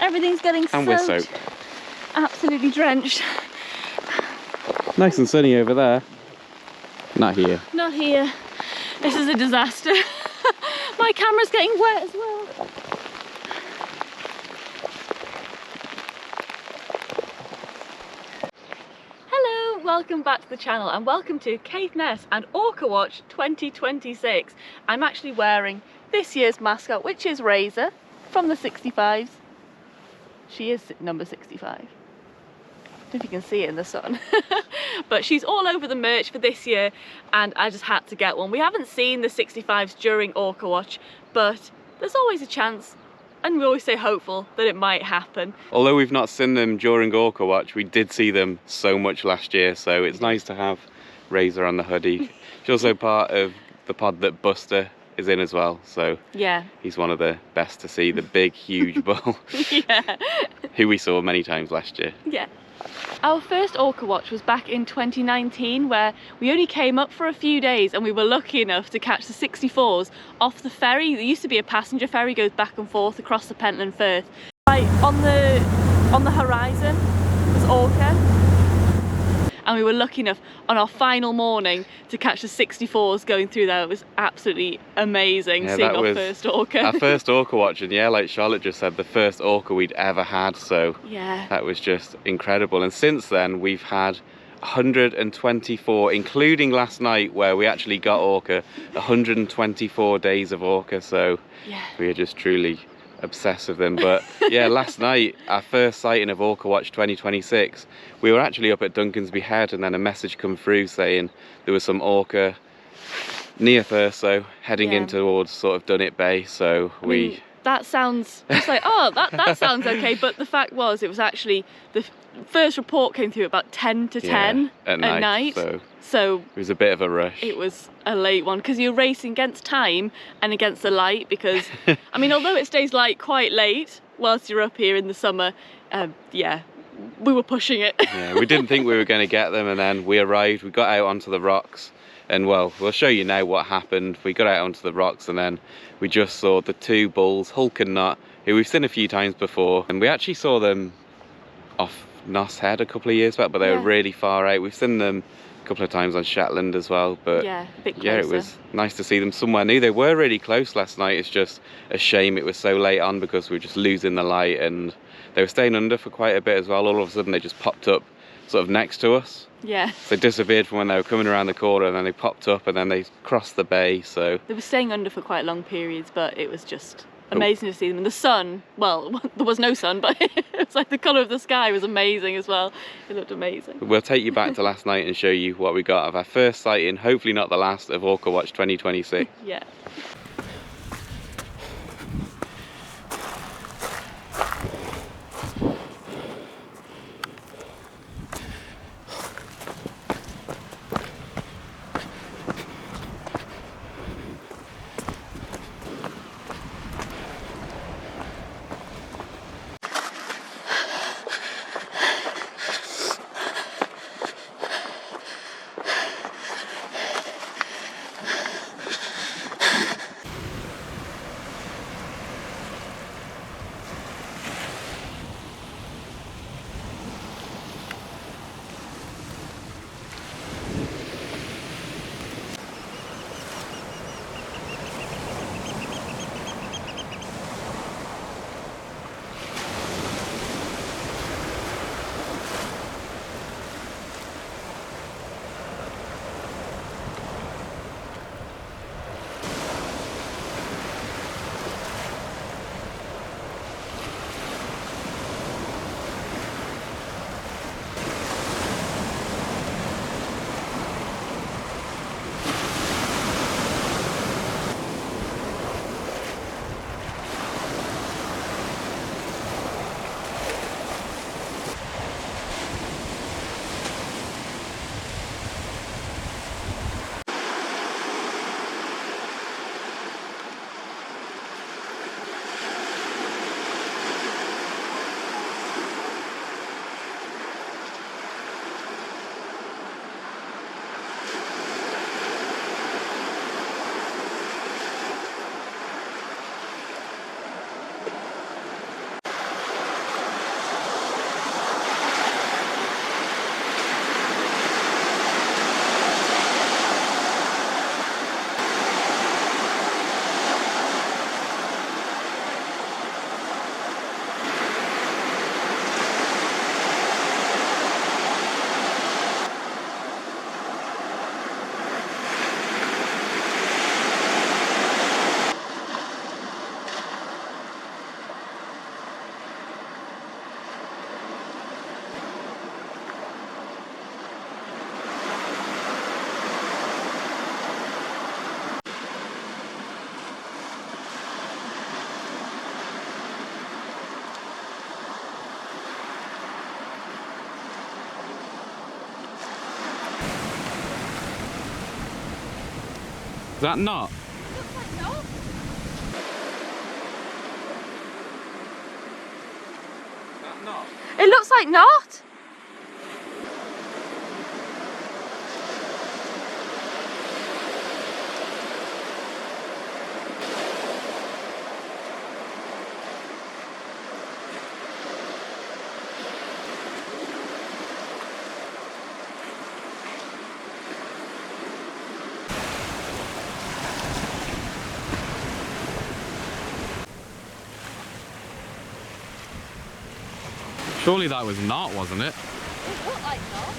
Everything's getting soaked. And we're soaked. Absolutely drenched. Nice and sunny over there. Not here. Not here. This is a disaster. My camera's getting wet as well. Hello, welcome back to the channel and welcome to Caithness and Orca Watch 2026. I'm actually wearing this year's mascot, which is Razor from the 65s. She is number 65. I don't know if you can see it in the sun. But she's all over the merch for this year and I just had to get one. We haven't seen the 65s during Orca Watch, but there's always a chance, and we always stay hopeful that it might happen. Although we've not seen them during Orca Watch, we did see them so much last year, so it's nice to have Razor on the hoodie. She's also part of the pod that Buster is in as well, so yeah, he's one of the best to see, the big huge bull. Yeah. Who we saw many times last year. Yeah. Our first Orca Watch was back in 2019, where we only came up for a few days and we were lucky enough to catch the 64s off the ferry. There used to be a passenger ferry, goes back and forth across the Pentland Firth. Right on the horizon was Orca. And we were lucky enough on our final morning to catch the 64s going through there. It was absolutely amazing, yeah, seeing our first Orca. Our first Orca Watch, and yeah, like Charlotte just said, the first Orca we'd ever had, so yeah, that was just incredible. And since then we've had 124, including last night where we actually got Orca, 124 days of Orca, so yeah, we are just truly obsessed with them. But yeah, last night, our first sighting of Orca Watch 2026, we were actually up at Duncansby Head and then a message come through saying there was some Orca near Thurso heading in towards sort of Dunnet Bay, so I mean, that sounds just like, oh, that sounds okay, but the fact was it was actually the first report came through about 10 to 10 at night. So it was a bit of a rush. It was a late one because you're racing against time and against the light, because I mean, although it stays light quite late whilst you're up here in the summer, yeah, we were pushing it. Yeah, we didn't think we were going to get them, and then we arrived, we got out onto the rocks, and well, we'll show you now what happened. We got out onto the rocks and then we just saw the two bulls, Hulk and Nótt, who we've seen a few times before, and we actually saw them off Noss Head a couple of years back, but they were really far out. We've seen them a couple of times on Shetland as well, but yeah, a bit closer. Yeah, it was nice to see them somewhere new. They were really close last night. It's just a shame it was so late on because we were just losing the light, and they were staying under for quite a bit as well. All of a sudden they just popped up sort of next to us. Yeah. So they disappeared from when they were coming around the corner, and then they popped up and then they crossed the bay, so they were staying under for quite long periods, but it was just amazing to see them. And the sun, well, there was no sun, but it was like the colour of the sky was amazing as well. It looked amazing. We'll take you back to last night and show you what we got of our first sighting, hopefully not the last, of Orca Watch 2026. Yeah. Is that not? Looks like Nótt. Is that not? It looks like Nótt. Surely that was not, wasn't it? It looked like Nótt.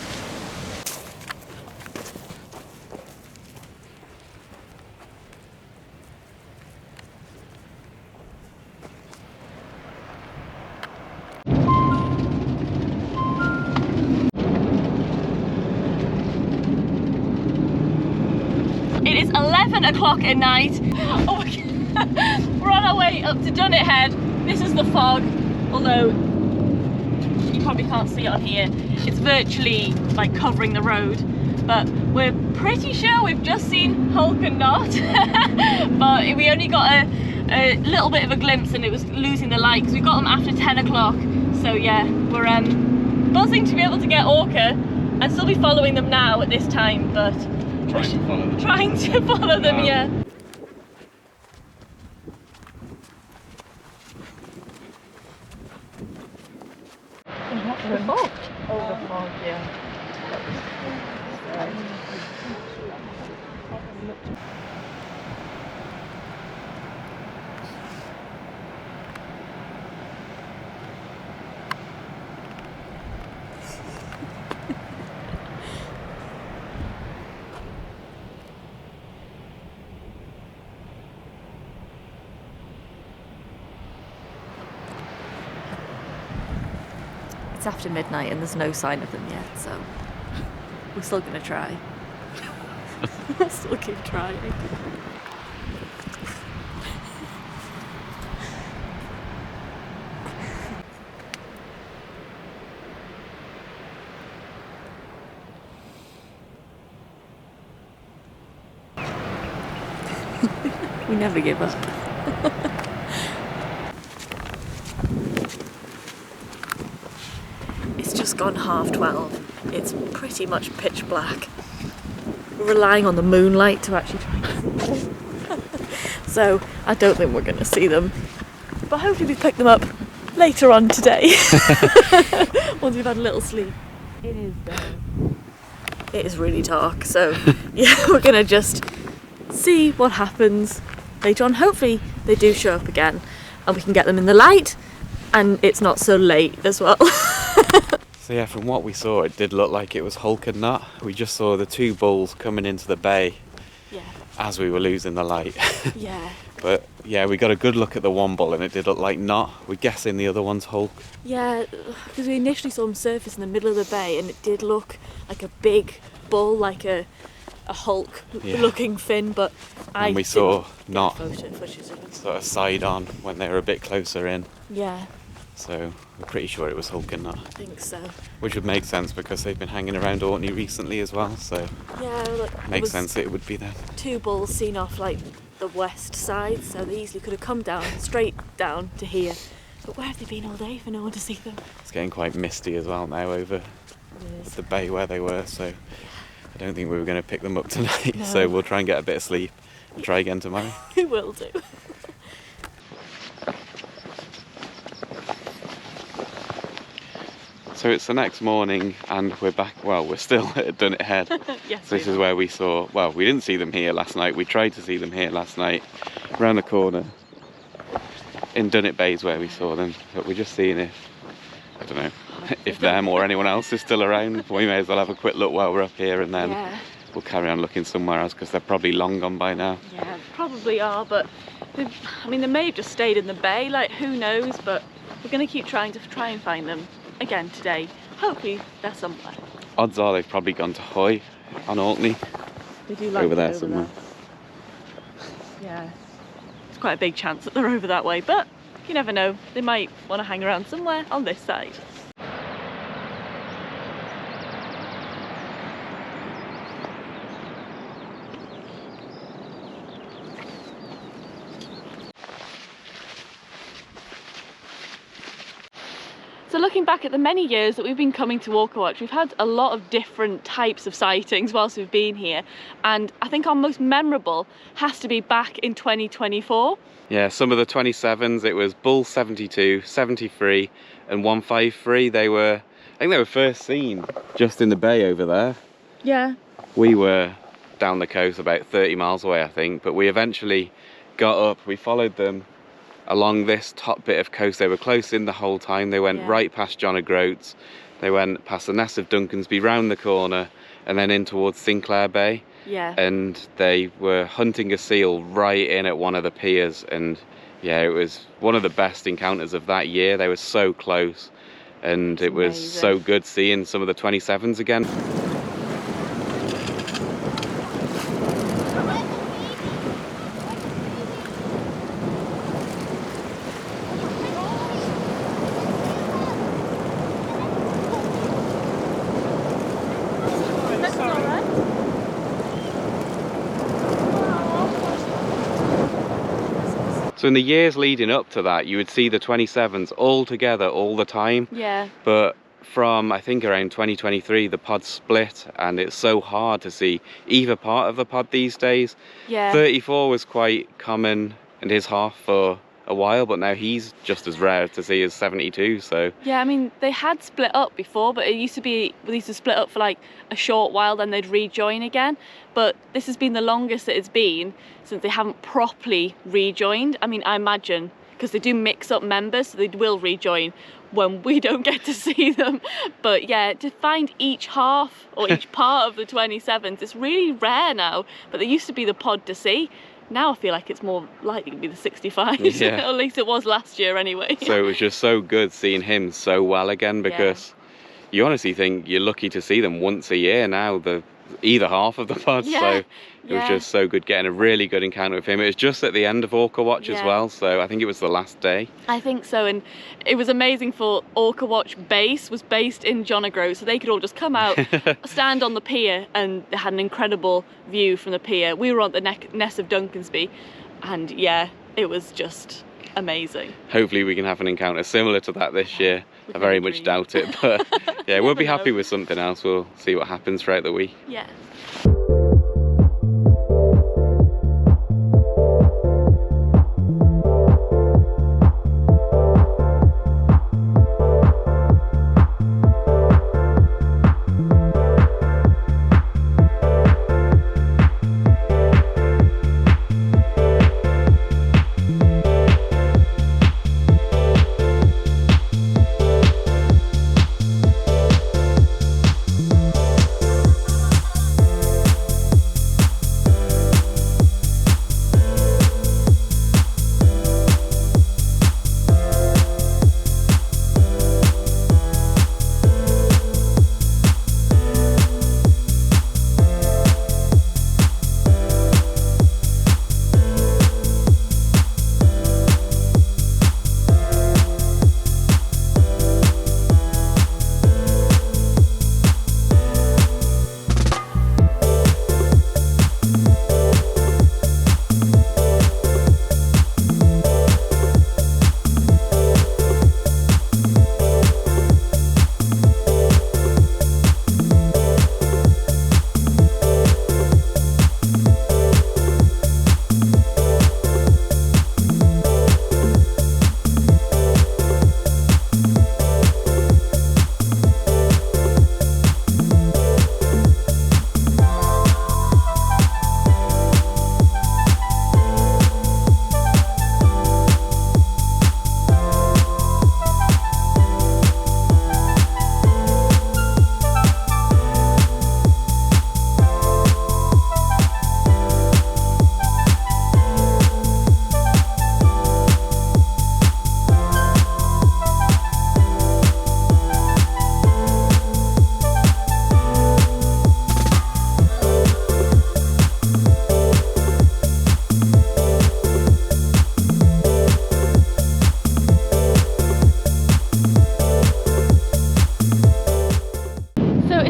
It is 11 o'clock at night. Oh my God. We're on our way up to Dunnet Head. This is the fog, although you probably can't see it on here. It's virtually like covering the road, but we're pretty sure we've just seen Hulk and Nótt. But we only got a little bit of a glimpse and it was losing the light because we got them after 10 o'clock. So yeah, we're buzzing to be able to get Orca. I'd still be following them now at this time, but trying to follow them, yeah. The fog? Oh, the fog, yeah. It's after midnight and there's no sign of them yet, so we're still gonna try. We'll still keep trying. We never give up. It's just gone 12:30. It's pretty much pitch black. We're relying on the moonlight to actually try and see them. So I don't think we're going to see them. But hopefully we pick them up later on today. Once we've had a little sleep. It is it is really dark, so yeah, we're going to just see what happens later on. Hopefully they do show up again and we can get them in the light and it's not so late as well. So yeah, from what we saw, it did look like it was Hulk and Nótt. We just saw the two bulls coming into the bay as we were losing the light. Yeah. But yeah, we got a good look at the one bull and it did look like Nótt. We're guessing the other one's Hulk. Yeah, because we initially saw him surface in the middle of the bay and it did look like a big bull, like a Hulk looking fin, but and we saw Nótt footage of him. sort of side on when they were a bit closer in. Yeah. So we're pretty sure it was Hulk and Nótt. I think so. Which would make sense because they've been hanging around Orkney recently as well, so yeah, look, makes sense it would be them. Two bulls seen off like the west side, so they easily could have come down, straight down to here. But where have they been all day for no one to see them? It's getting quite misty as well now over the bay where they were, so I don't think we were going to pick them up tonight. No. So we'll try and get a bit of sleep and try again tomorrow. We will do. So it's the next morning and we're back, well, we're still at Dunnet Head. Yes, so this is where we saw, well, we didn't see them here last night. We tried to see them here last night, around the corner. In Dunnet Bay is where we saw them, but we're just seeing if, I don't know, if them or anyone else is still around. We may as well have a quick look while we're up here and then we'll carry on looking somewhere else because they're probably long gone by now. Yeah, probably are, but I mean, they may have just stayed in the bay, like who knows, but we're going to keep trying to and find them again today. Hopefully they're somewhere. Odds are they've probably gone to Hoy on Orkney. They do like over there somewhere. Yeah, it's quite a big chance that they're over that way, but you never know. They might want to hang around somewhere on this side. So looking back at the many years that we've been coming to Orca Watch, we've had a lot of different types of sightings whilst we've been here, and I think our most memorable has to be back in 2024. Yeah, some of the 27s, it was bull 72, 73 and 153. I think they were first seen just in the bay over there. Yeah. We were down the coast about 30 miles away, I think, but we eventually got up, we followed them along this top bit of coast. They were close in the whole time. They went right past John O'Groats, they went past the Ness of Duncansby, round the corner and then in towards Sinclair Bay. Yeah. And they were hunting a seal right in at one of the piers, and yeah, it was one of the best encounters of that year. They were so close, and it was so good seeing some of the 27s again. So in the years leading up to that, you would see the 27s all together all the time. Yeah. But from, I think, around 2023, the pod split, and it's so hard to see either part of the pod these days. Yeah. 34 was quite common in his half for a while, but now he's just as rare to see as 72, so. Yeah, I mean, they had split up before, but it used to be, they used to split up for like a short while, then they'd rejoin again. But this has been the longest that it's been since they haven't properly rejoined. I mean, I imagine, because they do mix up members, so they will rejoin when we don't get to see them. But yeah, to find each half or each part of the 27s, it's really rare now, but they used to be the pod to see. Now I feel like it's more likely to be the 65s, yeah. At least it was last year anyway. So it was just so good seeing him so well again, because you honestly think you're lucky to see them once a year now, either half of the pod. So it was just so good getting a really good encounter with him. It was just at the end of Orca Watch as well, so I think it was the last day. I think so, and it was amazing for Orca Watch base was based in John O'Groats, so they could all just come out, stand on the pier, and they had an incredible view from the pier. We were on the Ness of Duncansby, and yeah, it was just amazing. Hopefully we can have an encounter similar to that this year. I very much doubt it, but yeah, we'll be happy with something else. We'll see what happens throughout the week. Yeah.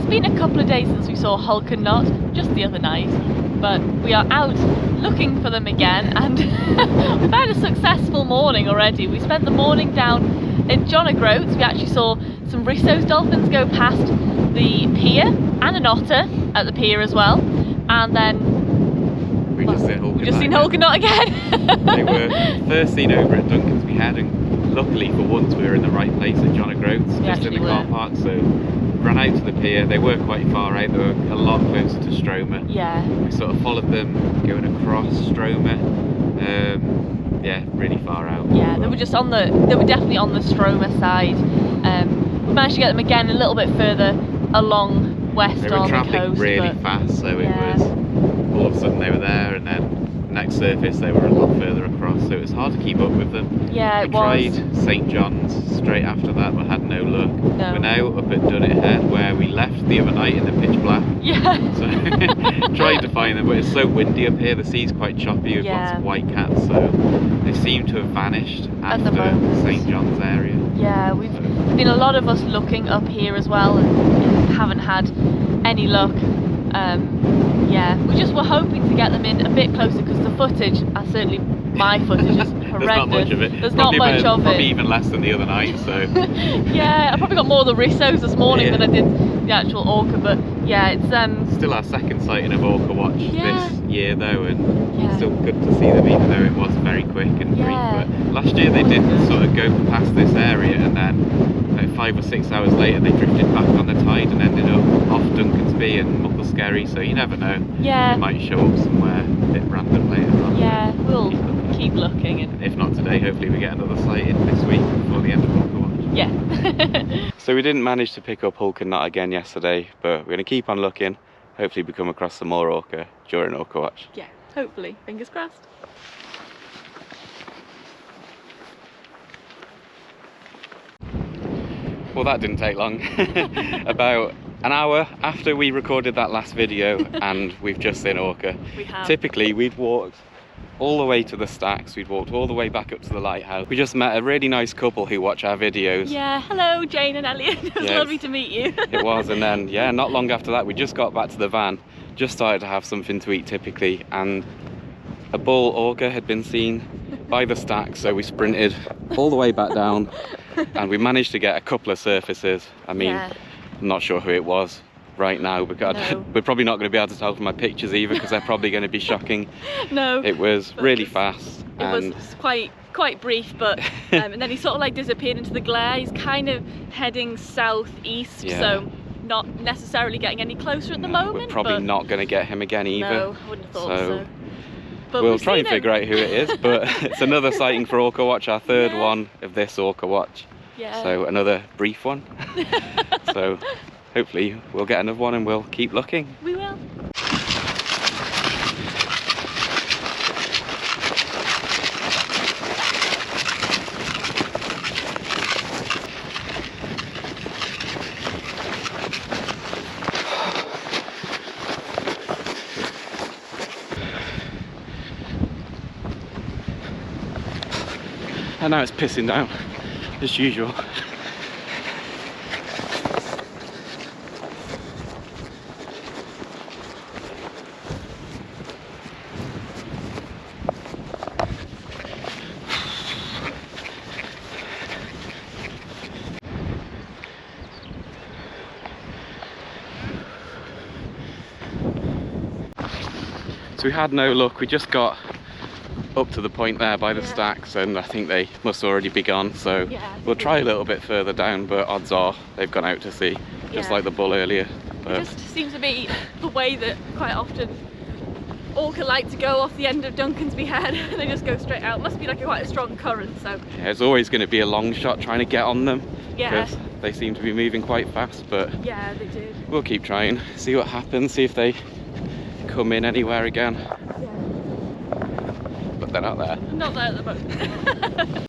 Been a couple of days since we saw Hulk and Nótt. Just just the other night, but we are out looking for them again, and we've had a successful morning already. We spent the morning down in Wacth. We actually saw some Risso's dolphins go past the pier, and an otter at the pier as well, and then we just seen Orca Knot again. They were first seen over at Duncansby Head, and luckily for once we were in the right place at Wacth, just in the car park, so ran out to the pier. They were quite far out, they were a lot closer to Stroma. Yeah. We sort of followed them going across Stroma. Yeah, really far out. Yeah, they were definitely on the Stroma side. We managed to get them again a little bit further along west on the coast. They were travelling really fast, so it was all of a sudden they were there, and then next surface they were a lot further across, so it was hard to keep up with them. Yeah, we tried St John's straight after that, but had no luck. No. We're now up at Dunnet Head, where we left the other night in the pitch black. Yeah. So tried to find them, but it's so windy up here, the sea's quite choppy with lots of white cats, so they seem to have vanished after St John's area. Yeah, we've been a lot of us looking up here as well, and haven't had any luck. Yeah, we just were hoping to get them in a bit closer, because the footage, certainly my footage, is horrendous. There's not much of it. There's not much of it. Probably even less than the other night, so. Yeah, I probably got more of the Rissos this morning than I did the actual orca, but yeah, it's still our second sighting of Orca Watch this year though, and still good to see them, even though it was very quick and brief. But last year they did sort of go past this area, and then like 5 or 6 hours later they drifted back on the tide and ended up off Duncansby and Muckleskerry, so you never know. Yeah. They might show up somewhere a bit random later on. Yeah, we'll keep looking. And if not today, hopefully we get another sighting this week before the end of Orca Watch. Yeah. So we didn't manage to pick up Orca Knot again yesterday, but we're going to keep on looking. Hopefully we come across some more orca during Orca Watch. Yeah, hopefully. Fingers crossed. Well, that didn't take long. About an hour after we recorded that last video, and we've just seen orca. We have. Typically we'd walked all the way to the stacks, we'd walked all the way back up to the lighthouse. We just met a really nice couple who watch our videos. Yeah, hello Jane and Elliot. It was lovely to meet you. It was, and then not long after that we just got back to the van, just started to have something to eat typically, and a bull orca had been seen by the stack, so we sprinted all the way back down and we managed to get a couple of surfaces. I mean, I'm not sure who it was right now, because we're probably not going to be able to tell from my pictures either, because they're probably going to be shocking. No, it was really fast. It was quite brief, but and then he sort of like disappeared into the glare. He's kind of heading southeast, so not necessarily getting any closer at the moment. We're probably not going to get him again either. No, I wouldn't have thought so. But we'll try and figure out who it is, but it's another sighting for Orca Watch, our third one of this Orca Watch. Yeah. So another brief one. So hopefully we'll get another one and we'll keep looking. We will. And now it's pissing down, as usual. So we had no luck, we just got up to the point there by the stacks, and I think they must already be gone, so we'll try a little bit further down, but odds are they've gone out to sea, just like the bull earlier. But it just seems to be the way that quite often orca like to go off the end of Duncansby Head. They just go straight out. Must be like quite a strong current, so yeah, it's always going to be a long shot trying to get on them, yeah, because they seem to be moving quite fast, but yeah, they do. We'll keep trying, see what happens, see if they come in anywhere again. But they're not there. Not there at the moment.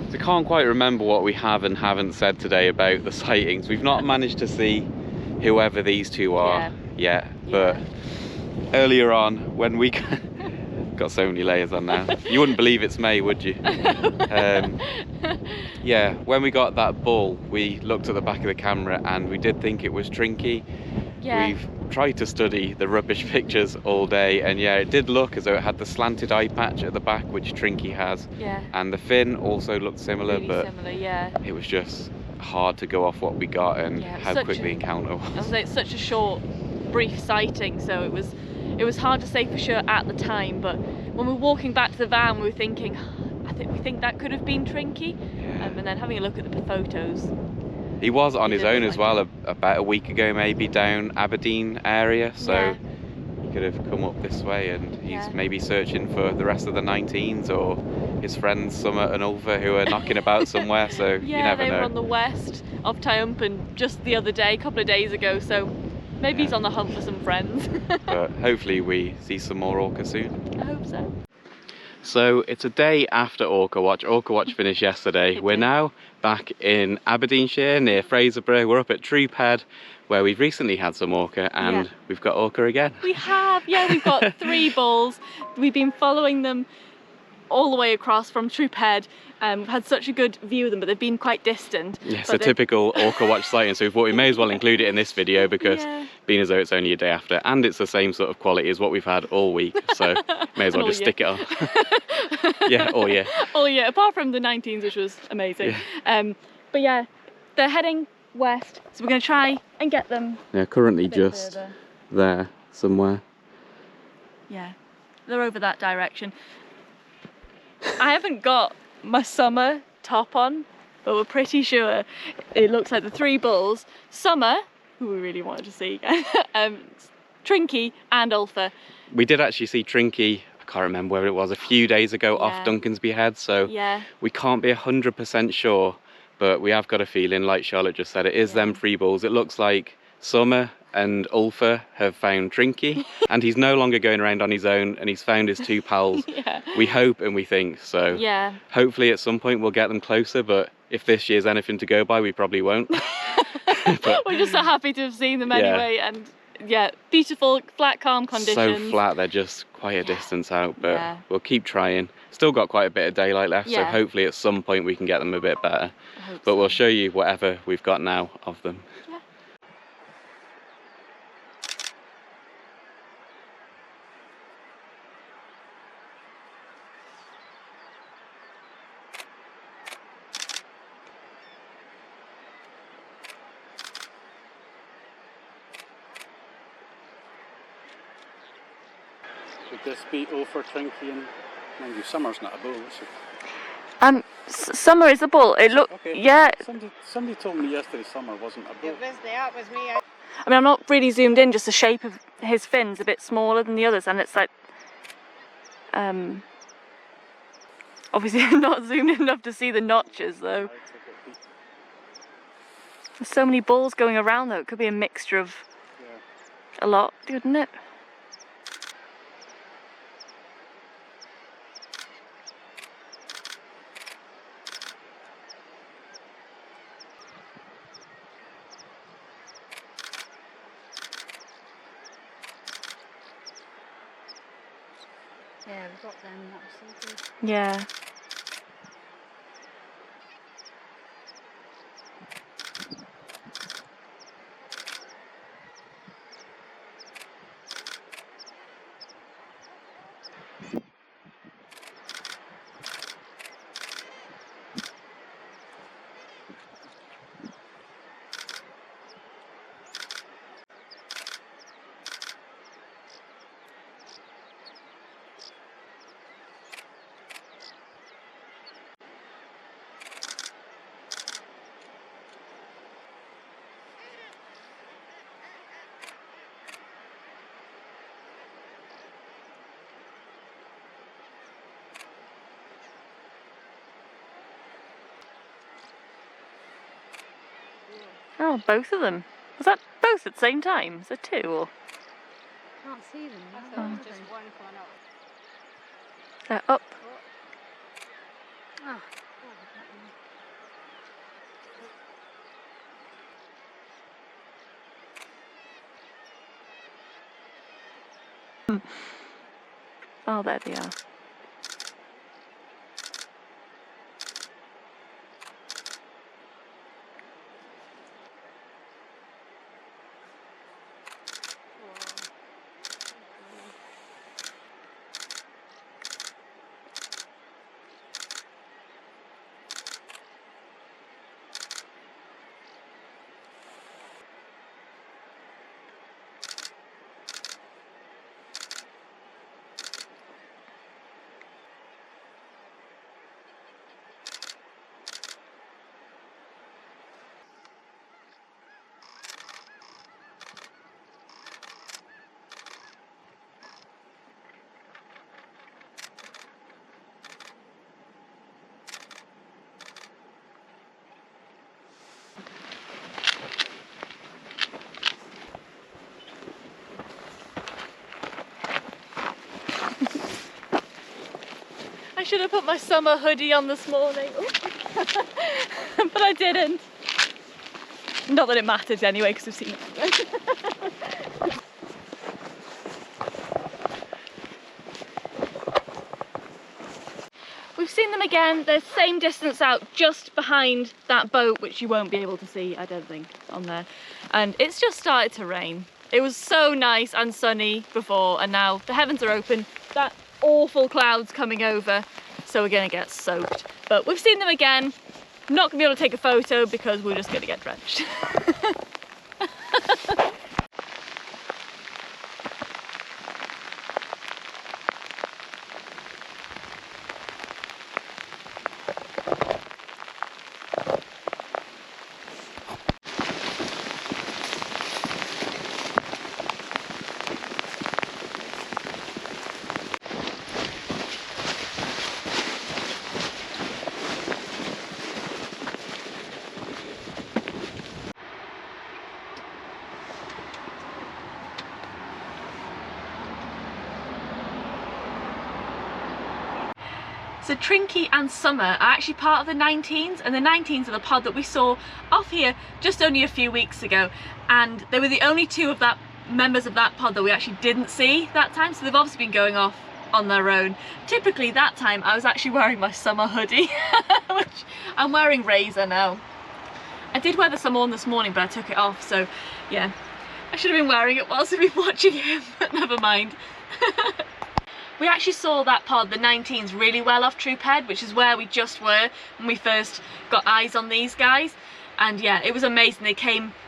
So I can't quite remember what we have and haven't said today about the sightings. We've not managed to see whoever these two are yet, but earlier on when we got so many layers on now, you wouldn't believe it's May, would you? Yeah, when we got that bull, we looked at the back of the camera and we did think it was Trinkie. We've tried to study the rubbish pictures all day, and yeah, it did look as though it had the slanted eye patch at the back, which Trinkie has. Yeah. And the fin also looked similar, really but similar, it was just hard to go off what we got and how quick the encounter was. I was like, it's such a short, brief sighting, so it was hard to say for sure at the time. But when we were walking back to the van, we were thinking, we think that could have been Trinkie. And then having a look at the photos. He was on his own as well about a week ago, maybe down Aberdeen area, so he could have come up this way, and he's maybe searching for the rest of the 19s or his friends Summer and Úlfur who are knocking about somewhere, so you never know. They were on the west of Triumphant just the other day, a couple of days ago, so maybe he's on the hunt for some friends. But hopefully we see some more orca soon. I hope so. So it's a day after Orca Watch. Orca Watch finished yesterday. We're now back in Aberdeenshire near Fraserburgh. We're up at Troop Head where we've recently had some orca, and we've got orca again. We have, we've got 3 bulls. We've been following them all the way across from Troop Head. We've had such a good view of them, but they've been quite distant. Yes, a typical Orca Watch sighting, so we thought we may as well include it in this video because being as though it's only a day after, and it's the same sort of quality as what we've had all week, so may as well just stick it on. All year. All year, apart from the 19s, which was amazing. But yeah, they're heading west, so we're going to try and get them. Yeah, currently just further. There somewhere. Yeah, they're over that direction. I haven't got my summer top on, but we're pretty sure it looks like the 3 bulls, Summer, who we really wanted to see again, Trinkie and Úlfur. We did actually see Trinkie, I can't remember where it was, a few days ago off Duncansby Head, so we can't be 100% sure, but we have got a feeling, like Charlotte just said, it is them 3 bulls. It looks like Summer and Úlfur have found Trinkie, and he's no longer going around on his own, and he's found his 2 pals. We hope and we think so. Hopefully at some point we'll get them closer, but if this year's anything to go by, we probably won't. But we're just so happy to have seen them anyway, and beautiful flat calm conditions. So flat, they're just quite a distance out, but we'll keep trying. Still got quite a bit of daylight left, so hopefully at some point we can get them a bit better. But we'll show you whatever we've got now of them. Should this be Úlfur, Trinkie, and mind you, Summer's not a bull, is it? Summer is a bull. It look, Somebody told me yesterday Summer wasn't a bull. It was me. I mean, I'm not really zoomed in. Just the shape of his fins a bit smaller than the others, and it's like, obviously I'm not zoomed in enough to see the notches though. There's so many bulls going around though. It could be a mixture of a lot, couldn't it? Yeah, we got them, that was so good. Yeah. Oh, both of them. Was that both at the same time? Is there 2 or? Can't see them. I thought it was just one coming up. They're up. Oh. Oh, there they are. I should have put my summer hoodie on this morning, but I didn't. Not that it matters anyway, because we've seen it. We've seen them again. They're same distance out, just behind that boat, which you won't be able to see, I don't think, on there. And it's just started to rain. It was so nice and sunny before, and now the heavens are open. That awful clouds coming over, so we're gonna get soaked. But we've seen them again. Not gonna be able to take a photo because we're just gonna get drenched. So Trinkie and Summer are actually part of the 19s, and the 19s are the pod that we saw off here just only a few weeks ago, and they were the only two of that members of that pod that we actually didn't see that time, so they've obviously been going off on their own. Typically that time I was actually wearing my summer hoodie, which I'm wearing Razor now. I did wear the summer one this morning, but I took it off, so yeah, I should have been wearing it whilst I've been watching him, but never mind. We actually saw that pod, the 19s, really well off Troop Head, which is where we just were when we first got eyes on these guys. And yeah, it was amazing.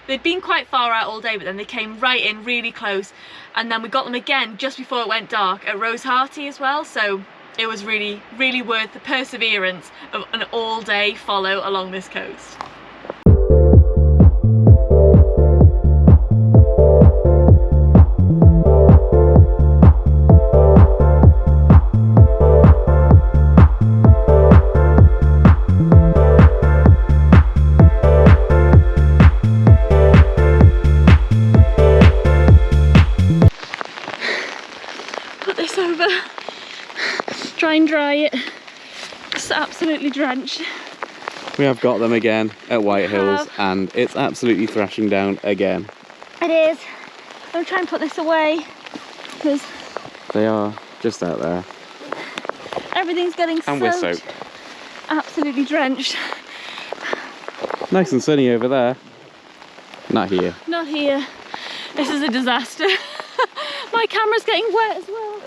They'd been quite far out all day, but then they came right in really close. And then we got them again just before it went dark at Rose Hearty as well. So it was really, really worth the perseverance of an all-day follow along this coast. Try and dry it. It's absolutely drenched. We have got them again at White Hills, and it's absolutely thrashing down again. It is. I'm going to try and put this away because they are just out there. Everything's getting soaked. And we're soaked. Absolutely drenched. Nice and sunny over there. Not here. Not here. This is a disaster. My camera's getting wet as well.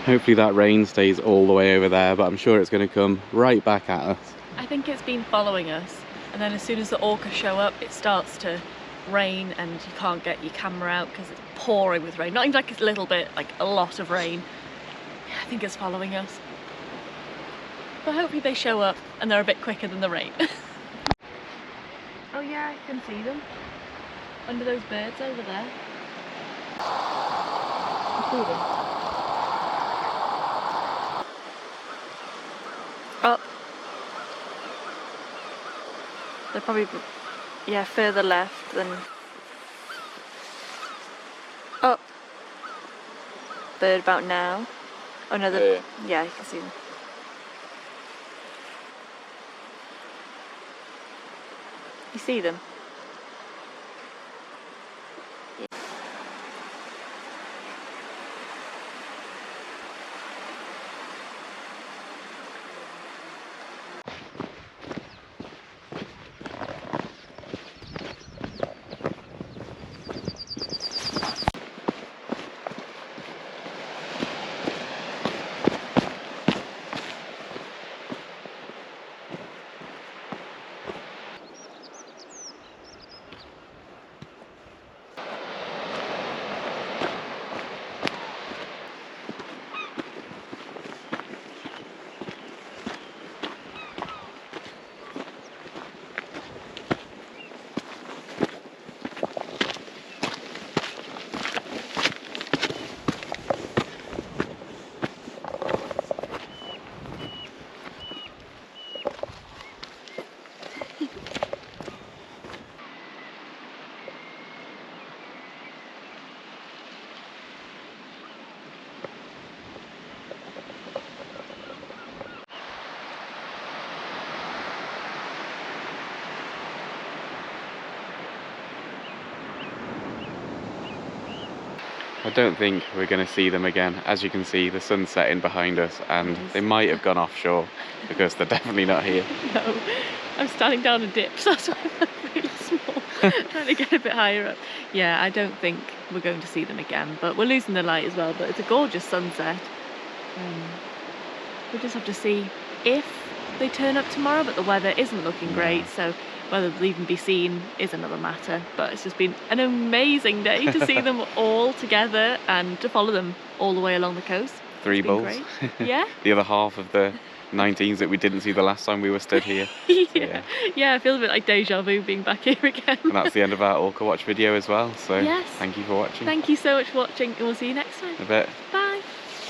Hopefully that rain stays all the way over there, but I'm sure it's going to come right back at us. I think it's been following us, and then as soon as the orcas show up, it starts to rain and you can't get your camera out because it's pouring with rain. Not even like a little bit, like a lot of rain. I think it's following us. But hopefully they show up and they're a bit quicker than the rain. Oh yeah, I can see them. Under those birds over there. I see them. Up. They're probably, yeah, further left than up. Bird about now. Oh no, yeah, you can see them. You see them? I don't think we're going to see them again. As you can see, the sun's setting behind us and they might have gone offshore because they're definitely not here. No, I'm standing down a dip, so that's why I'm really small, trying to get a bit higher up. Yeah, I don't think we're going to see them again, but we're losing the light as well, but it's a gorgeous sunset. We'll just have to see if they turn up tomorrow, but the weather isn't looking great, so whether they'll even be seen is another matter. But it's just been an amazing day to see them all together and to follow them all the way along the coast. 3 bulls. Great. Yeah. The other half of the 19s that we didn't see the last time we were stood here. Yeah. Yeah, I feel a bit like deja vu being back here again. And that's the end of our Orca Watch video as well. So yes. Thank you for watching. Thank you so much for watching, and we'll see you next time. In a bit. Bye.